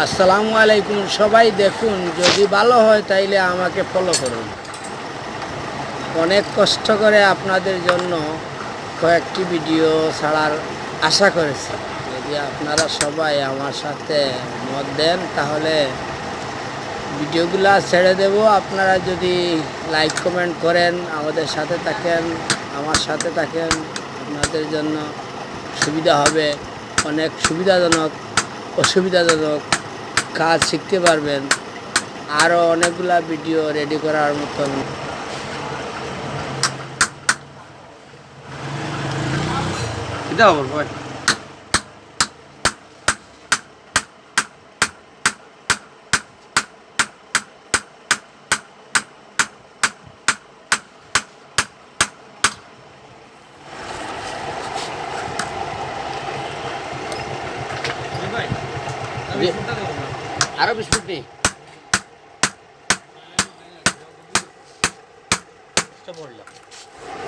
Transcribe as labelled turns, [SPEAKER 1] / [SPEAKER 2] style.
[SPEAKER 1] আসসালামু আলাইকুম। সবাই দেখুন, যদি ভালো হয় তাইলে আমাকে ফলো করুন। অনেক কষ্ট করে আপনাদের জন্য কয়েকটি ভিডিও ছাড়ার আশা করেছি। যদি আপনারা সবাই আমার সাথে মত দেন তাহলে ভিডিওগুলা ছেড়ে দেব। আপনারা যদি লাইক কমেন্ট করেন, আমাদের সাথে থাকেন, আমার সাথে থাকেন, আপনাদের জন্য সুবিধা হবে। অনেক সুবিধাজনক অসুবিধাজনক কাজ শিখতে পারবেন। আরও অনেকগুলা ভিডিও রেডি করার মতন আরো বিস্কুট নেই।